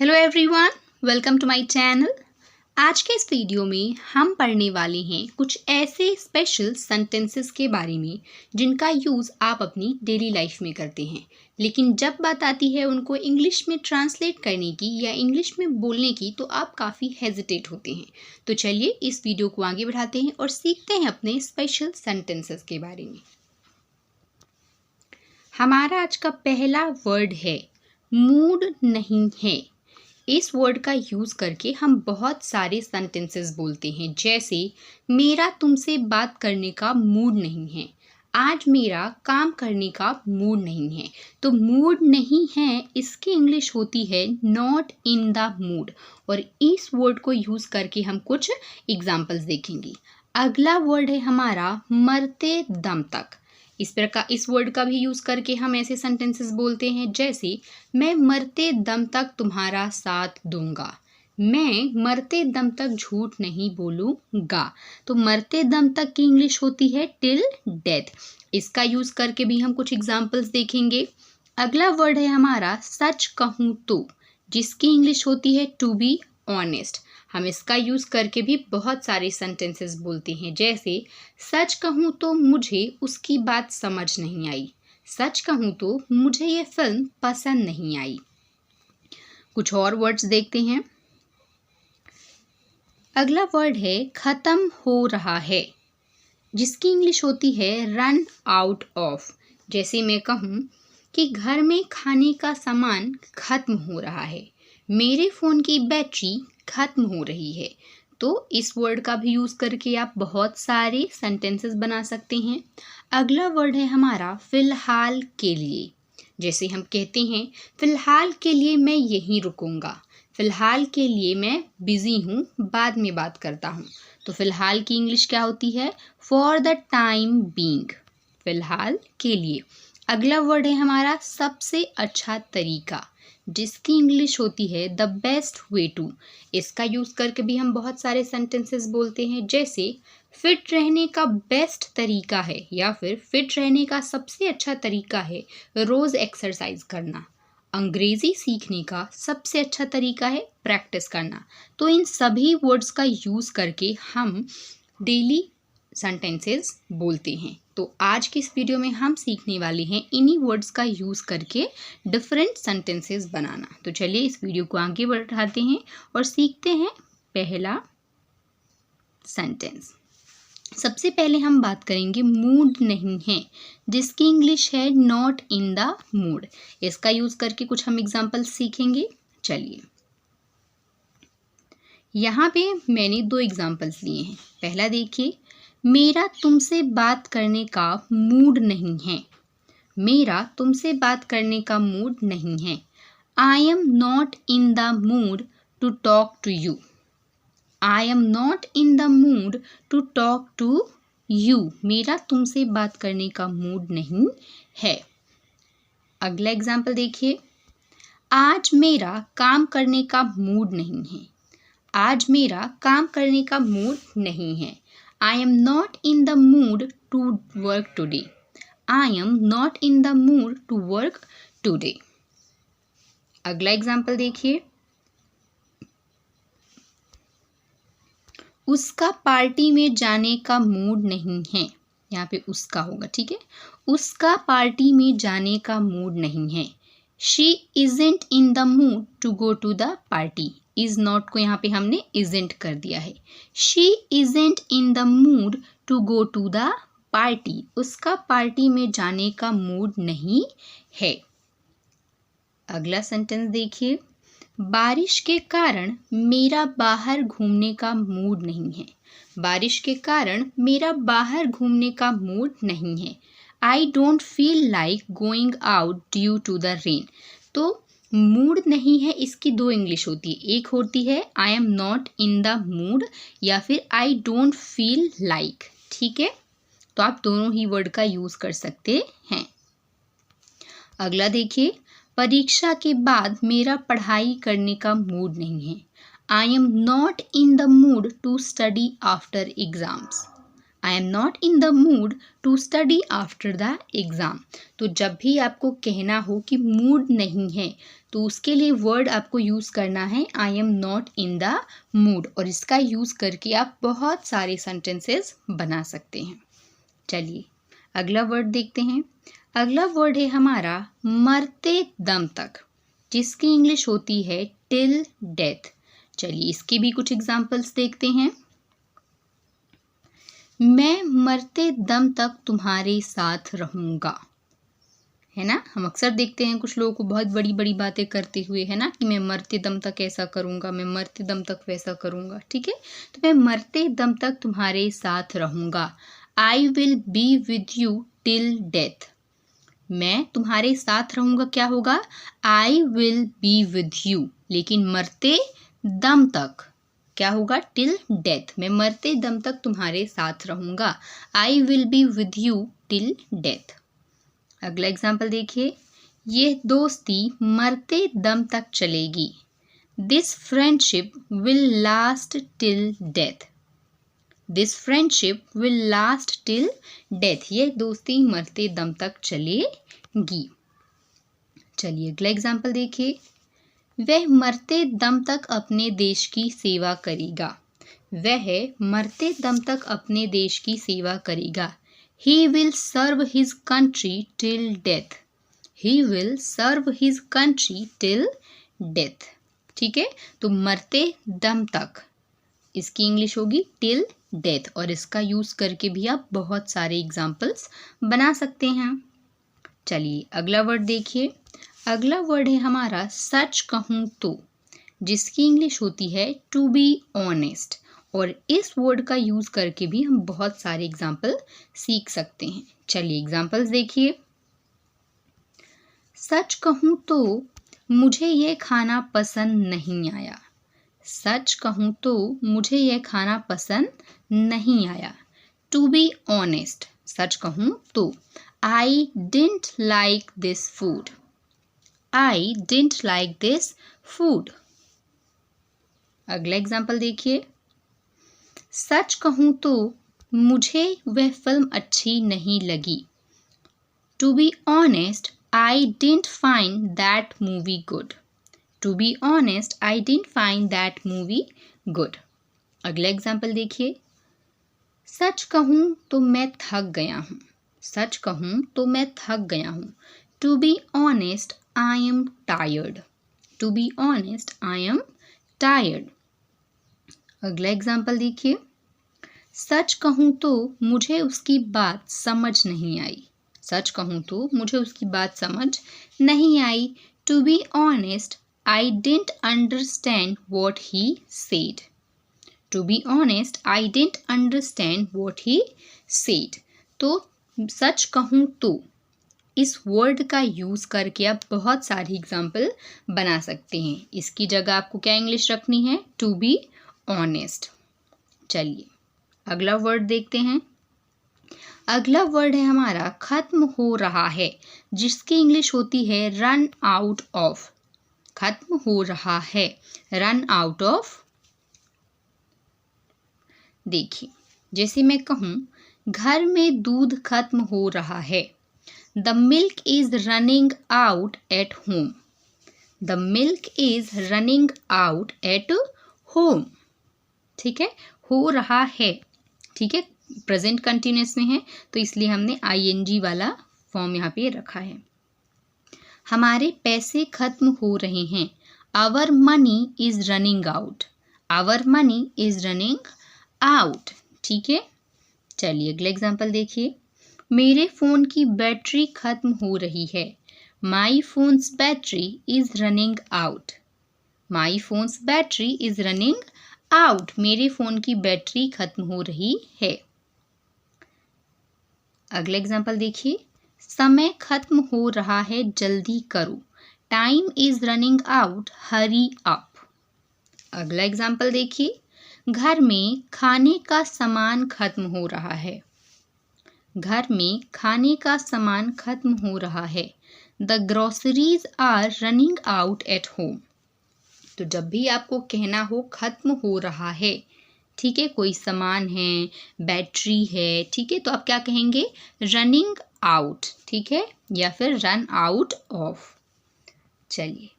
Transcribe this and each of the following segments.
Hello everyone, welcome to my channel. आज के इस वीडियो में हम पढ़ने वाले हैं कुछ ऐसे स्पेशल सेंटेंसेस के बारे में जिनका यूज़ आप अपनी डेली लाइफ में करते हैं, लेकिन जब बात आती है उनको इंग्लिश में ट्रांसलेट करने की या इंग्लिश में बोलने की तो आप काफ़ी हेजिटेट होते हैं। तो चलिए इस वीडियो को आगे बढ़ाते हैं और सीखते हैं अपने स्पेशल सेंटेंसेस के बारे में। हमारा आज का पहला वर्ड है मूड नहीं है। इस वर्ड का यूज़ करके हम बहुत सारे सेंटेंसेस बोलते हैं, जैसे मेरा तुमसे बात करने का मूड नहीं है, आज मेरा काम करने का मूड नहीं है। तो मूड नहीं है इसकी इंग्लिश होती है नॉट इन द मूड, और इस वर्ड को यूज़ करके हम कुछ एग्जाम्पल्स देखेंगे। अगला वर्ड है हमारा मरते दम तक। इस प्रकार इस वर्ड का भी यूज़ करके हम ऐसे सेंटेंसेस बोलते हैं, जैसे मैं मरते दम तक तुम्हारा साथ दूंगा, मैं मरते दम तक झूठ नहीं बोलूँगा। तो मरते दम तक की इंग्लिश होती है टिल डेथ। इसका यूज़ करके भी हम कुछ एग्जाम्पल्स देखेंगे। अगला वर्ड है हमारा सच कहूँ तो, जिसकी इंग्लिश होती है टू बी ऑनेस्ट। हम इसका यूज़ करके भी बहुत सारे सेंटेंसेस बोलते हैं, जैसे सच कहूँ तो मुझे उसकी बात समझ नहीं आई, सच कहूँ तो मुझे ये फिल्म पसंद नहीं आई। कुछ और वर्ड्स देखते हैं। अगला वर्ड है ख़त्म हो रहा है, जिसकी इंग्लिश होती है रन आउट ऑफ। जैसे मैं कहूँ कि घर में खाने का सामान ख़त्म हो रहा है, मेरे फ़ोन की बैटरी ख़त्म हो रही है। तो इस वर्ड का भी यूज़ करके आप बहुत सारे सेंटेंसेस बना सकते हैं। अगला वर्ड है हमारा फ़िलहाल के लिए। जैसे हम कहते हैं फ़िलहाल के लिए मैं यहीं रुकूंगा, फ़िलहाल के लिए मैं बिज़ी हूँ, बाद में बात करता हूँ। तो फ़िलहाल की इंग्लिश क्या होती है? फॉर द टाइम बीइंग, फ़िलहाल के लिए। अगला वर्ड है हमारा सबसे अच्छा तरीका, जिसकी इंग्लिश होती है द बेस्ट वे टू। इसका यूज़ करके भी हम बहुत सारे सेंटेंसेस बोलते हैं, जैसे फिट रहने का बेस्ट तरीका है या फिर फिट रहने का सबसे अच्छा तरीका है रोज़ एक्सरसाइज करना। अंग्रेज़ी सीखने का सबसे अच्छा तरीका है प्रैक्टिस करना। तो इन सभी वर्ड्स का यूज़ करके हम डेली सेंटेंसेस बोलते हैं। तो आज की इस वीडियो में हम सीखने वाले हैं इन्हीं वर्ड्स का यूज़ करके डिफरेंट सेंटेंसेस बनाना। तो चलिए इस वीडियो को आगे बढ़ाते हैं और सीखते हैं पहला सेंटेंस। सबसे पहले हम बात करेंगे मूड नहीं है, जिसकी इंग्लिश है नॉट इन द मूड। इसका यूज़ करके कुछ हम एग्जाम्पल सीखेंगे। चलिए, यहाँ पे मैंने दो एग्जाम्पल्स लिए हैं। पहला देखिए, मेरा तुमसे बात करने का मूड नहीं है, मेरा तुमसे बात करने का मूड नहीं है। I am not in the mood to talk to you, I am not in the mood to talk to you. मेरा तुमसे बात करने का मूड नहीं है। अगला एग्जाम्पल देखिए, आज मेरा काम करने का मूड नहीं है, आज मेरा काम करने का मूड नहीं है। I am not in the mood to work today, I am not in the mood to work today. अगला एग्जाम्पल देखिए, उसका पार्टी में जाने का मूड नहीं है। यहाँ पे उसका होगा, ठीक है। उसका पार्टी में जाने का मूड नहीं है। She isn't in the mood to go to the party. Is not को यहाँ पे हमने isn't कर दिया है। She isn't in the mood to go to the party. उसका पार्टी में जाने का मूड नहीं है। अगला सेंटेंस देखिए, बारिश के कारण मेरा बाहर घूमने का मूड नहीं है, बारिश के कारण मेरा बाहर घूमने का मूड नहीं है। I don't feel like going out due to the rain. तो मूड नहीं है इसकी दो इंग्लिश होती है, एक होती है I am not in the mood या फिर आई डोंट फील लाइक, ठीक है। तो आप दोनों ही वर्ड का यूज़ कर सकते हैं। अगला देखिए, परीक्षा के बाद मेरा पढ़ाई करने का मूड नहीं है, I am not in the mood to study after exams. I am not in the mood to study after the exam. तो जब भी आपको कहना हो कि मूड नहीं है तो उसके लिए वर्ड आपको यूज़ करना है I am not in the mood, और इसका यूज़ करके आप बहुत सारे सेंटेंसेस बना सकते हैं। चलिए अगला वर्ड देखते हैं। अगला वर्ड है हमारा मरते दम तक, जिसकी इंग्लिश होती है टिल डेथ। चलिए इसके भी कुछ एग्जाम्पल्स देखते हैं। मैं मरते दम तक तुम्हारे साथ रहूँगा, है ना। हम अक्सर देखते हैं कुछ लोगों को बहुत बड़ी बड़ी बातें करते हुए, है ना, कि मैं मरते दम तक ऐसा करूँगा, मैं मरते दम तक वैसा करूँगा। ठीक है, तो मैं मरते दम तक तुम्हारे साथ रहूँगा। I will be with you till death. मैं तुम्हारे साथ रहूँगा क्या होगा, I will be with you, लेकिन मरते दम तक क्या होगा, टिल डेथ। मैं मरते दम तक तुम्हारे साथ रहूँगा। I will be with you till death. अगला एग्जाम्पल देखिए, ये दोस्ती मरते दम तक चलेगी। This friendship will last till death. This friendship will last till death. ये दोस्ती मरते दम तक चलेगी। चलिए अगला एग्जाम्पल देखिए, वह मरते दम तक अपने देश की सेवा करेगा। वह मरते दम तक अपने देश की सेवा करेगा। He will serve his country till death. He will serve his country till death. ठीक है, तो मरते दम तक इसकी इंग्लिश होगी टिल डेथ, और इसका यूज़ करके भी आप बहुत सारे एग्जाम्पल्स बना सकते हैं। चलिए अगला वर्ड देखिए। अगला वर्ड है हमारा सच कहूँ तो, जिसकी इंग्लिश होती है टू बी ऑनेस्ट, और इस वर्ड का यूज़ करके भी हम बहुत सारे एग्जाम्पल सीख सकते हैं। चलिए एग्जाम्पल्स देखिए। सच कहूँ तो मुझे ये खाना पसंद नहीं आया। सच कहूँ तो मुझे यह खाना पसंद नहीं आया। टू बी ऑनेस्ट, सच कहूँ तो I didn't like this food. I didn't like this food. अगला एग्जाम्पल देखिए। सच कहूँ तो मुझे वह फिल्म अच्छी नहीं लगी। To be honest I didn't find that movie good. To be honest I didn't find that movie good. अगला एग्जाम्पल देखिए। सच कहूँ तो मैं थक गया हूँ। सच कहूँ तो मैं थक गया हूँ। To be honest I am tired. To be honest I am tired. अगला एग्जाम्पल देखिए। सच कहूँ तो मुझे उसकी बात समझ नहीं आई। सच कहूँ तो मुझे उसकी बात समझ नहीं आई। To be honest I didn't understand what he said. To be honest I didn't understand what he said. तो सच कहूँ तो इस वर्ड का यूज़ करके आप बहुत सारी एग्जाम्पल बना सकते हैं। इसकी जगह आपको क्या इंग्लिश रखनी है, टू बी ऑनेस्ट। चलिए अगला वर्ड देखते हैं। अगला वर्ड है हमारा खत्म हो रहा है, जिसकी इंग्लिश होती है रन आउट ऑफ। खत्म हो रहा है, रन आउट ऑफ। देखिए जैसे मैं कहूँ घर में दूध खत्म हो रहा है। The milk is running out at home. The milk is running out at home. ठीक है, हो रहा है, ठीक है, प्रेजेंट कंटिन्यूअस में है तो इसलिए हमने आईएनजी वाला फॉर्म यहाँ पे रखा है। हमारे पैसे खत्म हो रहे हैं। Our money is running out. Our money is running out. ठीक है, चलिए अगला एग्जाम्पल देखिए। मेरे फ़ोन की बैटरी खत्म हो रही है। My phone's battery is running out. My phone's battery is running out. मेरे फ़ोन की बैटरी खत्म हो रही है। अगला एग्जाम्पल देखिए। समय खत्म हो रहा है, जल्दी करो। Time is running out, hurry up. अगला एग्जाम्पल देखिए। घर में खाने का सामान खत्म हो रहा है। घर में खाने का सामान खत्म हो रहा है। The groceries are running out at home. तो जब भी आपको कहना हो खत्म हो रहा है ठीक है, कोई सामान है, बैटरी है, ठीक है, तो आप क्या कहेंगे, रनिंग आउट, ठीक है, या फिर रन आउट ऑफ। चलिए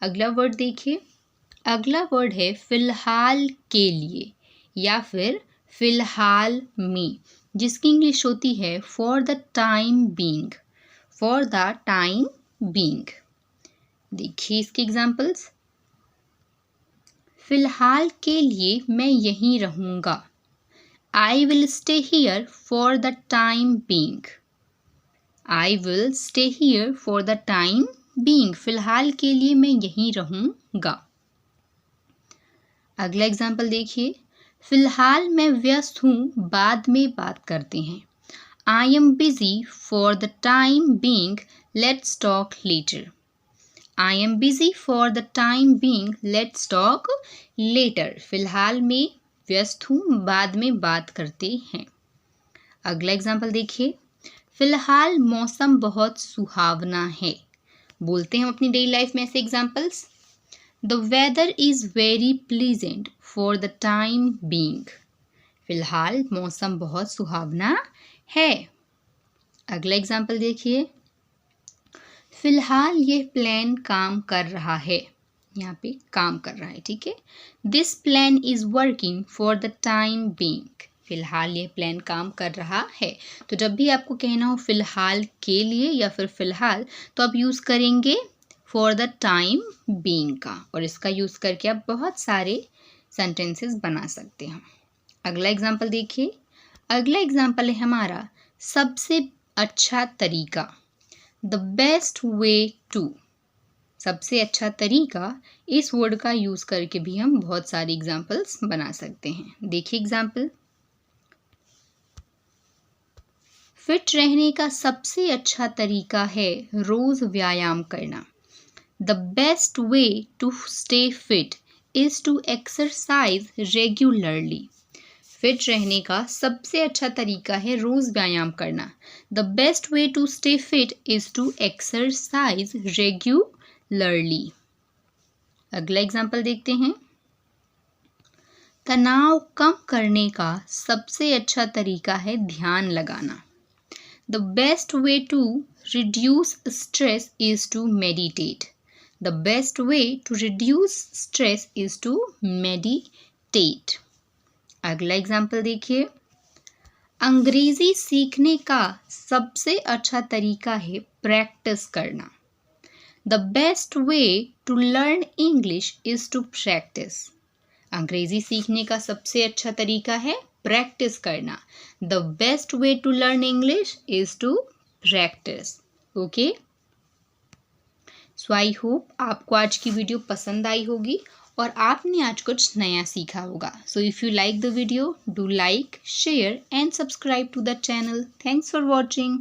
अगला वर्ड देखिए, अगला वर्ड है फिलहाल के लिए या फिर फिलहाल में, जिसकी इंग्लिश होती है for the time being, for the time being. देखिए इसके एग्जाम्पल्स, फिलहाल के लिए मैं यहीं रहूँगा, I will stay here for the time being. I will stay here for the time being. फिलहाल के लिए मैं यहीं रहूँगा। अगला एग्जाम्पल देखिए, फिलहाल मैं व्यस्त हूँ, बाद में बात करते हैं। I am busy for the time being. Let's talk later. I am busy for the time being. Let's talk later. फिलहाल में व्यस्त हूँ, बाद में बात करते हैं। अगला एग्जाम्पल देखिए, फिलहाल मौसम बहुत सुहावना है। बोलते हैं हम अपनी डेली लाइफ में ऐसे examples, the weather is very pleasant for the time being. फिलहाल मौसम बहुत सुहावना है। अगला एग्जाम्पल देखिए, फिलहाल ये प्लान काम कर रहा है, यहाँ पे काम कर रहा है, ठीक है, this plan is working for the time being. फिलहाल ये प्लान काम कर रहा है। तो जब भी आपको कहना हो फिलहाल के लिए या फिर फिलहाल, तो आप यूज़ करेंगे फॉर द टाइम बीइंग का, और इसका यूज़ करके आप बहुत सारे सेंटेंसेस बना सकते हैं। अगला एग्जाम्पल देखिए, अगला एग्जाम्पल है हमारा सबसे अच्छा तरीका, द बेस्ट वे टू। सबसे अच्छा तरीका, इस वर्ड का यूज़ करके भी हम बहुत सारे एग्जाम्पल्स बना सकते हैं। देखिए एग्जाम्पल, फिट रहने का सबसे अच्छा तरीका है रोज़ व्यायाम करना। The best way to stay fit is to exercise regularly. फिट रहने का सबसे अच्छा तरीका है रोज़ व्यायाम करना। The best way to stay fit is to exercise regularly. अगला एग्जाम्पल देखते हैं, तनाव कम करने का सबसे अच्छा तरीका है ध्यान लगाना। The best way to reduce stress is to meditate. The best way to reduce stress is to meditate. अगला एग्जाम्पल देखिए, अंग्रेजी सीखने का सबसे अच्छा तरीका है प्रैक्टिस करना। The best way to learn English is to practise. अंग्रेजी सीखने का सबसे अच्छा तरीका है प्रैक्टिस करना। The best way to learn English is to practise. Okay, so I hope आपको आज की वीडियो पसंद आई होगी और आपने आज कुछ नया सीखा होगा। So if you like the video, do like, share and subscribe to the channel. Thanks for watching.